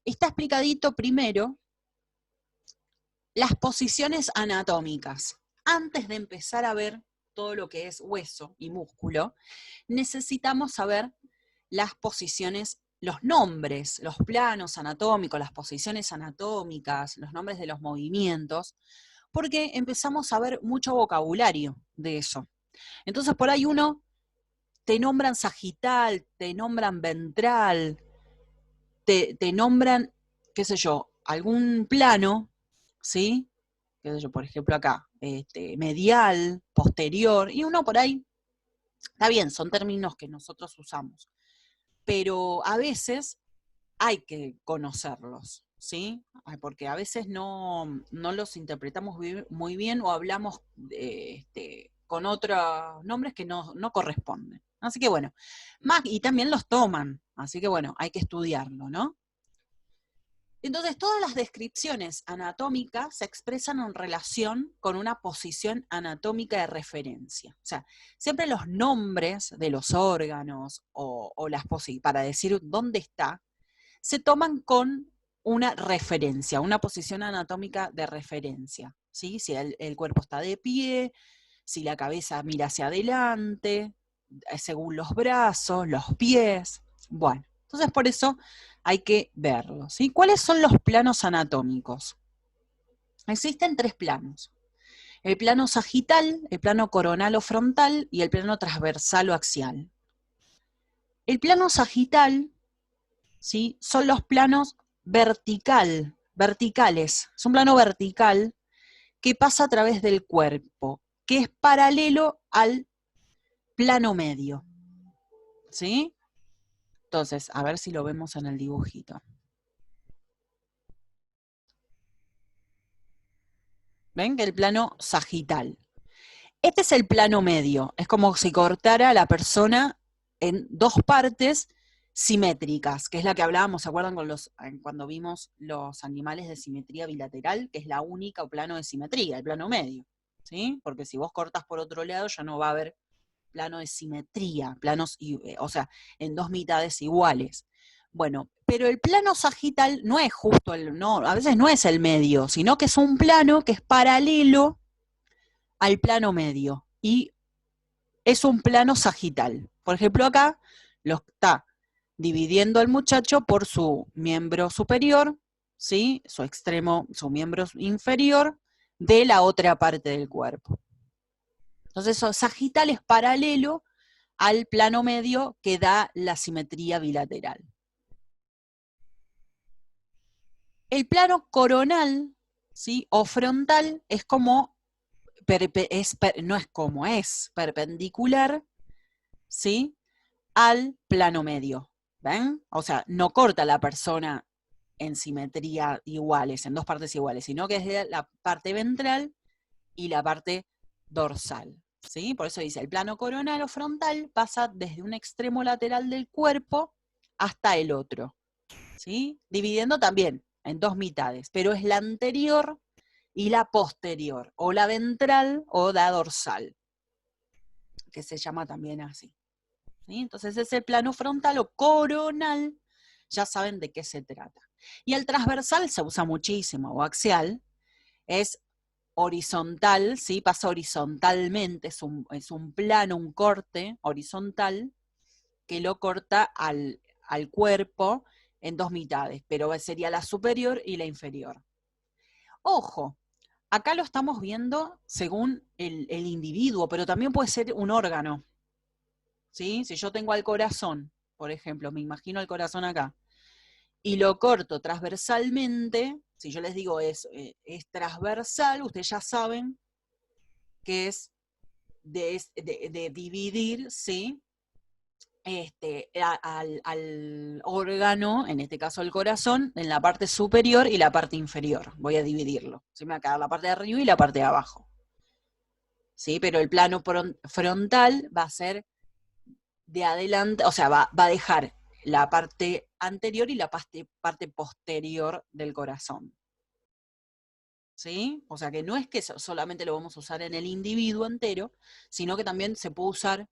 está explicadito primero las posiciones anatómicas. Antes de empezar a ver todo lo que es hueso y músculo, necesitamos saber las posiciones, los nombres, los planos anatómicos, las posiciones anatómicas, los nombres de los movimientos, porque empezamos a ver mucho vocabulario de eso. Entonces por ahí uno te nombran sagital, te nombran ventral, te nombran, qué sé yo, algún plano, ¿sí? Qué sé yo, por ejemplo acá, medial, posterior, y uno por ahí, está bien, son términos que nosotros usamos, pero a veces hay que conocerlos, ¿sí? Porque a veces no los interpretamos muy bien o hablamos con otros nombres que no corresponden. Así que bueno, y también los toman, así que bueno, hay que estudiarlo, ¿no? Entonces, todas las descripciones anatómicas se expresan en relación con una posición anatómica de referencia. O sea, siempre los nombres de los órganos o las para decir dónde está, se toman con una referencia, una posición anatómica de referencia, ¿sí? Si el cuerpo está de pie, si la cabeza mira hacia adelante, según los brazos, los pies, bueno. Entonces por eso hay que verlo, ¿sí? ¿Cuáles son los planos anatómicos? Existen 3 planos. El plano sagital, el plano coronal o frontal y el plano transversal o axial. El plano sagital, ¿sí? Son los planos verticales. Es un plano vertical que pasa a través del cuerpo, que es paralelo al plano medio. ¿Sí? Entonces, a ver si lo vemos en el dibujito. ¿Ven? Que el plano sagital. Este es el plano medio. Es como si cortara a la persona en 2 partes simétricas, que es la que hablábamos, ¿se acuerdan cuando vimos los animales de simetría bilateral? Que es la única plano de simetría, el plano medio. ¿Sí? Porque si vos cortas por otro lado ya no va a haber plano de simetría, o sea, en 2 mitades iguales. Bueno, pero el plano sagital no es justo a veces no es el medio, sino que es un plano que es paralelo al plano medio y es un plano sagital. Por ejemplo, acá lo está dividiendo el muchacho por su miembro superior, ¿sí? Su miembro inferior de la otra parte del cuerpo. Entonces, sagital es paralelo al plano medio que da la simetría bilateral. El plano coronal, ¿sí? O frontal es como, es perpendicular, ¿sí? Al plano medio, ¿ven? O sea, no corta a la persona en simetría iguales, en 2 partes iguales, sino que es de la parte ventral y la parte dorsal, ¿sí? Por eso dice, el plano coronal o frontal pasa desde un extremo lateral del cuerpo hasta el otro, ¿sí? Dividiendo también en 2 mitades, pero es la anterior y la posterior, o la ventral o la dorsal, que se llama también así. ¿Sí? Entonces ese plano frontal o coronal, ya saben de qué se trata. Y el transversal se usa muchísimo, o axial, es horizontal, ¿sí? Pasa horizontalmente, es un plano, un corte horizontal que lo corta al cuerpo en 2 mitades, pero sería la superior y la inferior. Ojo, acá lo estamos viendo según el individuo, pero también puede ser un órgano. ¿Sí? Si yo tengo al corazón, por ejemplo, me imagino el corazón acá, y lo corto transversalmente, si yo les digo es transversal, ustedes ya saben que es de dividir, ¿sí? Al órgano, en este caso el corazón, en la parte superior y la parte inferior. Voy a dividirlo. Se me va a quedar la parte de arriba y la parte de abajo. ¿Sí? Pero el plano frontal va a ser de adelante, o sea, va a dejar la parte anterior y la parte posterior del corazón. ¿Sí? O sea que no es que solamente lo vamos a usar en el individuo entero, sino que también se puede usar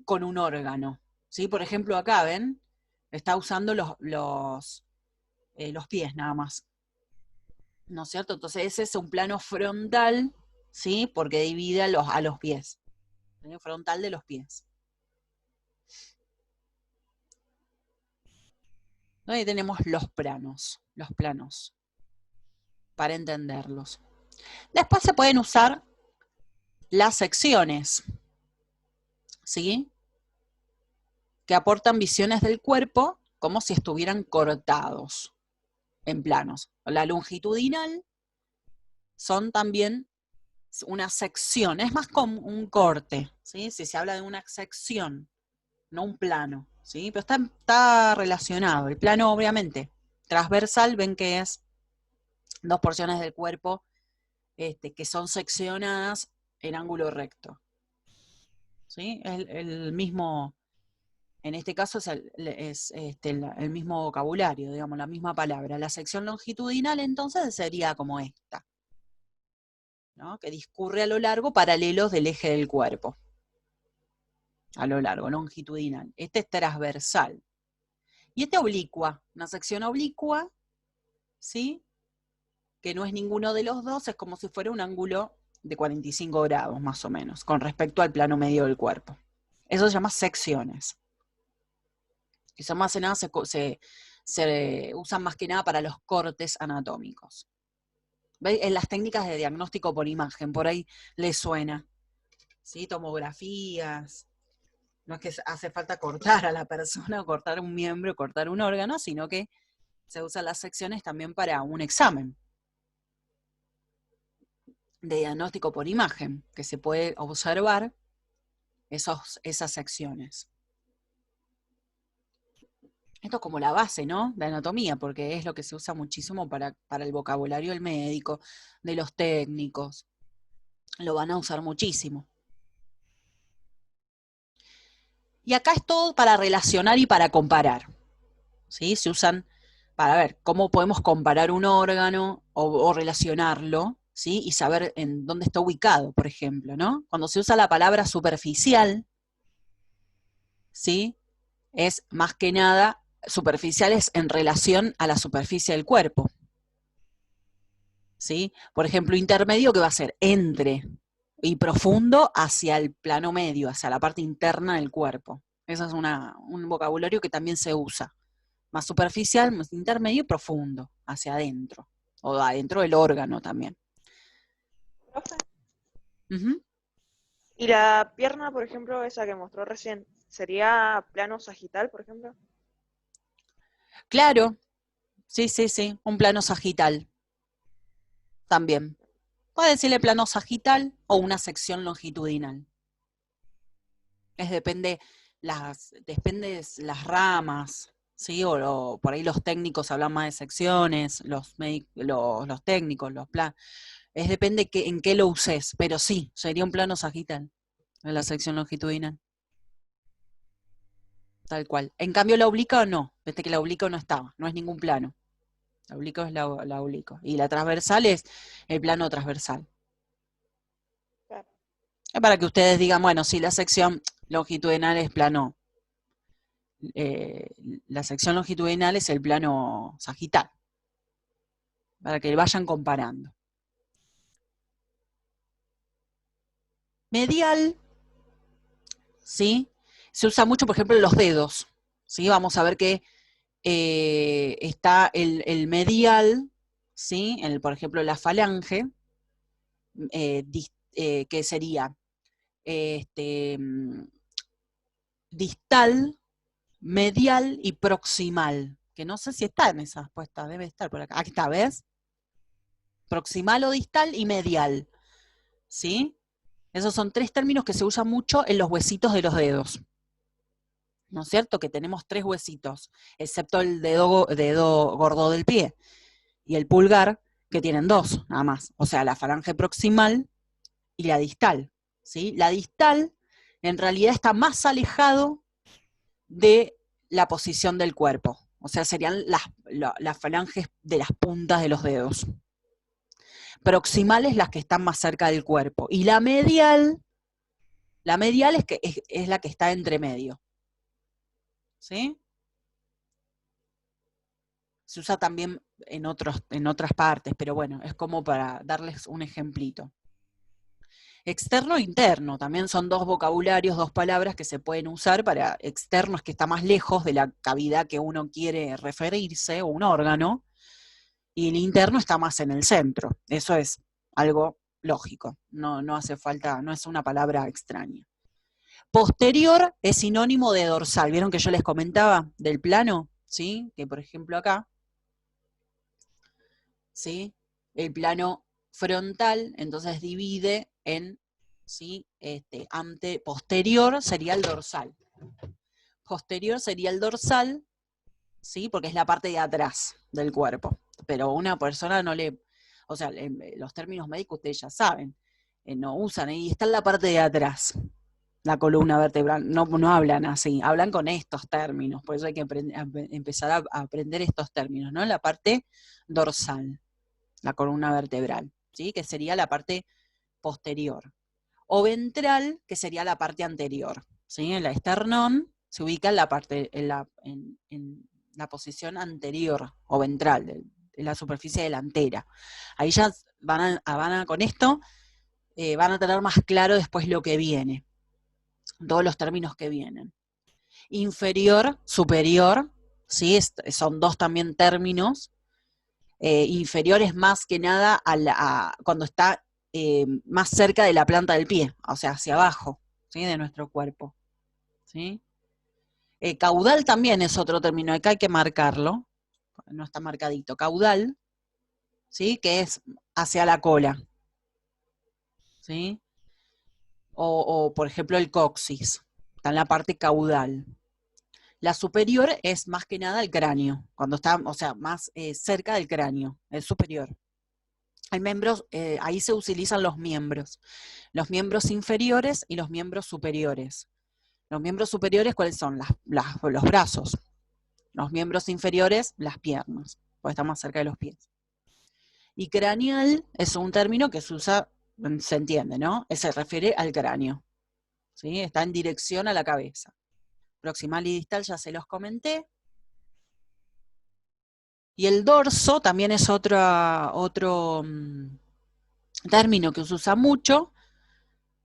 con un órgano. ¿Sí? Por ejemplo, acá, ¿ven? Está usando los pies nada más. ¿No es cierto? Entonces ese es un plano frontal, ¿sí? Porque divide a los pies. El plano frontal de los pies. Ahí tenemos los planos, para entenderlos. Después se pueden usar las secciones, ¿sí? Que aportan visiones del cuerpo como si estuvieran cortados en planos. La longitudinal son también una sección, es más como un corte, ¿sí? Si se habla de una sección, no un plano, ¿sí? Pero está relacionado. El plano, obviamente, transversal, ven que es dos porciones del cuerpo que son seccionadas en ángulo recto, ¿sí? El mismo, en este caso es el mismo vocabulario, digamos, la misma palabra. La sección longitudinal, entonces, sería como esta, ¿no? Que discurre a lo largo paralelos del eje del cuerpo. A lo largo, longitudinal. Este es transversal. Y este oblicua, una sección oblicua, ¿sí? Que no es ninguno de los dos, es como si fuera un ángulo de 45 grados, más o menos, con respecto al plano medio del cuerpo. Eso se llama secciones. Que son más que nada, se usan más que nada para los cortes anatómicos. ¿Veis? En las técnicas de diagnóstico por imagen, por ahí les suena. ¿Sí? Tomografías. No es que hace falta cortar a la persona, o cortar un miembro, o cortar un órgano, sino que se usan las secciones también para un examen de diagnóstico por imagen, que se puede observar esas secciones. Esto es como la base, ¿no? De anatomía, porque es lo que se usa muchísimo para el vocabulario del médico, de los técnicos. Lo van a usar muchísimo. Y acá es todo para relacionar y para comparar. ¿Sí? Se usan para ver cómo podemos comparar un órgano o relacionarlo, ¿sí? Y saber en dónde está ubicado, por ejemplo, ¿no? Cuando se usa la palabra superficial, ¿sí? Es más que nada superficiales en relación a la superficie del cuerpo, ¿sí? Por ejemplo, intermedio, que va a ser entre, y profundo hacia el plano medio, hacia la parte interna del cuerpo. Ese es un vocabulario que también se usa. Más superficial, más intermedio y profundo, hacia adentro, o adentro del órgano también. Profe. Uh-huh. Y la pierna, por ejemplo, esa que mostró recién, ¿sería plano sagital, por ejemplo? Claro, sí, sí, sí, un plano sagital también. Puede decirle plano sagital o una sección longitudinal. Depende las ramas, ¿sí? O por ahí los técnicos hablan más de secciones, los técnicos, depende en qué lo uses, pero sí, sería un plano sagital en la sección longitudinal. Tal cual. En cambio la oblicuo no, viste que la oblicuo no estaba, no es ningún plano. La oblicuo es la oblicuo. Y la transversal es el plano transversal. Claro. Es para que ustedes digan, bueno, si la sección longitudinal es plano, la sección longitudinal es el plano sagital. Para que vayan comparando. Medial, ¿sí? Se usa mucho, por ejemplo, los dedos. ¿Sí? Vamos a ver que está el medial, ¿sí? Por ejemplo, la falange, que sería distal, medial y proximal, que no sé si está en esas puestas, debe estar por acá. Aquí está, ¿ves? Proximal o distal y medial, ¿sí? Esos son tres términos que se usan mucho en los huesitos de los dedos. ¿No es cierto? Que tenemos tres huesitos, excepto el dedo gordo del pie y el pulgar, que tienen dos, nada más. O sea, la falange proximal y la distal, ¿sí? La distal, en realidad, está más alejado de la posición del cuerpo. O sea, serían las falanges de las puntas de los dedos. Proximales las que están más cerca del cuerpo. Y la medial es la que está entre medio. ¿Sí? Se usa también en otras partes, pero bueno, es como para darles un ejemplito. Externo e interno, también son dos vocabularios, dos palabras que se pueden usar para externo, es que está más lejos de la cavidad que uno quiere referirse, o un órgano, y el interno está más en el centro. Eso es algo lógico, no hace falta, no es una palabra extraña. Posterior es sinónimo de dorsal. ¿Vieron que yo les comentaba del plano? ¿Sí? Que por ejemplo acá, ¿sí? El plano frontal, entonces divide en, ¿sí? Posterior sería el dorsal. Posterior sería el dorsal, ¿sí? Porque es la parte de atrás del cuerpo. Pero una persona no le, o sea, los términos médicos ustedes ya saben, no usan, y está en la parte de atrás, la columna vertebral, no hablan así, hablan con estos términos, por eso hay que empezar a aprender estos términos, ¿no? La parte dorsal, la columna vertebral, ¿sí? Que sería la parte posterior. O ventral, que sería la parte anterior, ¿sí? El esternón se ubica en la parte, en la posición anterior o ventral, en la superficie delantera. Ahí ya con esto van a tener más claro después lo que viene, todos los términos que vienen. Inferior, superior, ¿sí? Son dos también términos. Inferior es más que nada cuando está más cerca de la planta del pie, o sea, hacia abajo, ¿sí? De nuestro cuerpo, ¿sí? Caudal también es otro término, acá hay que marcarlo, no está marcadito. Caudal, ¿sí? Que es hacia la cola, ¿sí? O por ejemplo el coxis, está en la parte caudal. La superior es más que nada el cráneo, cuando está, o sea, más cerca del cráneo, el superior. Hay miembros, ahí se utilizan los miembros inferiores y los miembros superiores. Los miembros superiores, ¿cuáles son? Los brazos. Los miembros inferiores, las piernas, porque está más cerca de los pies. Y craneal es un término que se usa, se entiende, ¿no? Se refiere al cráneo, ¿sí? Está en dirección a la cabeza. Proximal y distal ya se los comenté. Y el dorso también es otro término que se usa mucho,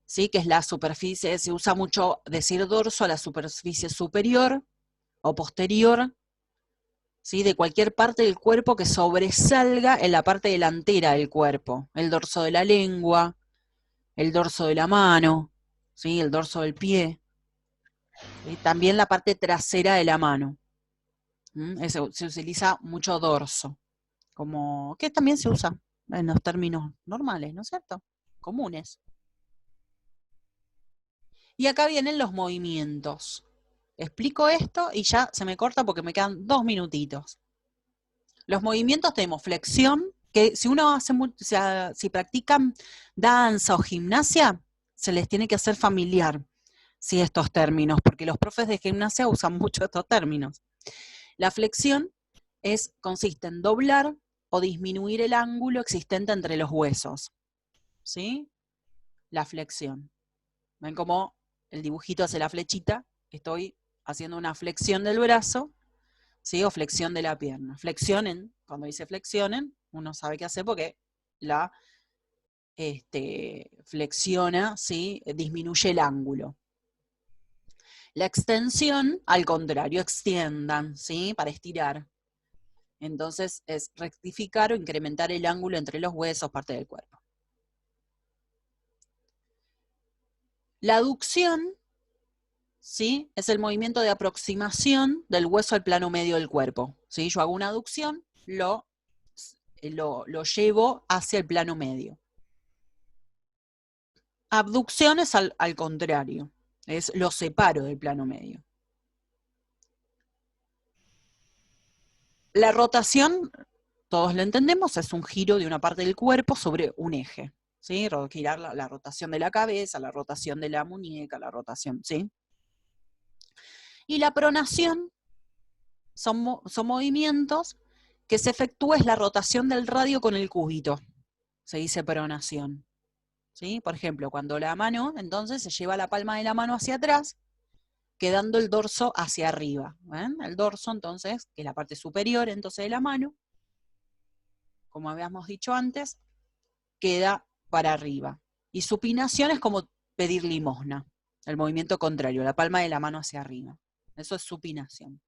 ¿sí? Que es la superficie, se usa mucho decir dorso a la superficie superior o posterior, ¿sí? De cualquier parte del cuerpo que sobresalga en la parte delantera del cuerpo. El dorso de la lengua, el dorso de la mano, ¿sí? El dorso del pie. ¿Sí? También la parte trasera de la mano. Se utiliza mucho dorso, como que también se usa en los términos normales, ¿no es cierto? Comunes. Y acá vienen los movimientos. Explico esto y ya se me corta porque me quedan 2 minutitos. Los movimientos tenemos flexión, que si uno hace, si practican danza o gimnasia, se les tiene que hacer familiar, ¿sí? Estos términos, porque los profes de gimnasia usan mucho estos términos. La flexión consiste en doblar o disminuir el ángulo existente entre los huesos, ¿sí? La flexión. ¿Ven cómo el dibujito hace la flechita? Estoy haciendo una flexión del brazo, ¿sí? O flexión de la pierna. Flexionen, cuando dice flexionen, uno sabe qué hacer porque la flexiona, ¿sí? Disminuye el ángulo. La extensión, al contrario, extiendan, ¿sí? Para estirar. Entonces es rectificar o incrementar el ángulo entre los huesos, parte del cuerpo. La aducción, ¿sí? Es el movimiento de aproximación del hueso al plano medio del cuerpo, ¿sí? Yo hago una aducción, lo llevo hacia el plano medio. Abducción es al contrario, lo separo del plano medio. La rotación, todos lo entendemos, es un giro de una parte del cuerpo sobre un eje, ¿sí? Girar la rotación de la cabeza, la rotación de la muñeca, la rotación, ¿sí? Y la pronación son movimientos que se efectúa es la rotación del radio con el cúbito, se dice pronación, ¿sí? Por ejemplo, cuando la mano, entonces, se lleva la palma de la mano hacia atrás, quedando el dorso hacia arriba. ¿Ven? El dorso, entonces, que es la parte superior entonces de la mano, como habíamos dicho antes, queda para arriba. Y supinación es como pedir limosna, el movimiento contrario, la palma de la mano hacia arriba. Eso es supinación.